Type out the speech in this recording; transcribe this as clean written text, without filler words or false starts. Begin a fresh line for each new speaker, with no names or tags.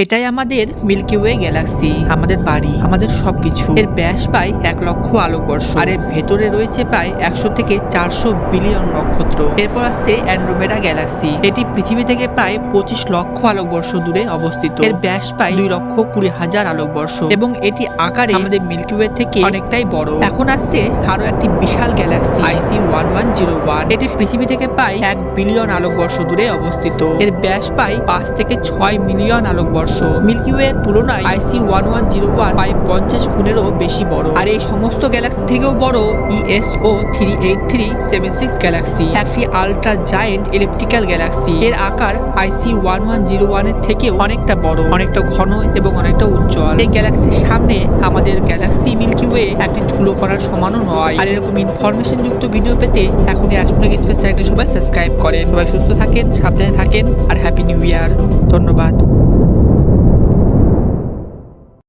এটাই আমাদের milky way Galaxy, আমাদের বাড়ি, আমাদের সবকিছু। এর ব্যাস প্রায় 1,00,000 আলোকবর্ষ, আর এর ভেতরে রয়েছে প্রায় 100 থেকে 400 বিলিয়ন নক্ষত্র। এরপর আসছে অ্যান্ড্রোমেডা গ্যালাক্সি। এটি পৃথিবী থেকে প্রায় 25 লক্ষ আলোকবর্ষ দূরে অবস্থিত। এর ব্যাস প্রায় 2,20,000 আলোকবর্ষ এবং এটি আকারে আমাদের মিল্কি ওয়ে থেকে অনেকটাই বড়। এখন আসছে আরো একটি বিশাল গ্যালাক্সি IC1101। এটি পৃথিবী থেকে প্রায় 1 বিলিয়ন আলোকবর্ষ দূরে অবস্থিত। এর ব্যাস প্রায় 5 থেকে 6 মিলিয়ন আলোকবর্ষ। মিল্কি ওয়ে তুলনায় IC1101 প্রায় 50 গুণেরও বেশি বড়। আর এই সমস্ত গ্যালাক্সি থেকেও বড় ESO 38376 গ্যালাক্সি, একটি আল্ট্রা জায়েন্ট ইলিপ্টিক্যাল গ্যালাক্সি। এর আকার IC1101 এর থেকেও অনেকটা বড়, অনেকটা ঘন এবং অনেকটা উজ্জ্বল। এই গ্যালাক্সির সামনে আমাদের গ্যালাক্সি মিল্কি ওয়ে একটি ধুলো কণার সমানও নয়। আর এরকম ইনফরমেশন যুক্ত ভিডিও পেতে এখনই অ্যাস্ট্রোনট এক্সপ্রেস চ্যানেলটি সবাই সাবস্ক্রাইব করেন। সবাই সুস্থ থাকেন, সাবধানে থাকেন, আর হ্যাপি নিউ ইয়ার। ধন্যবাদ।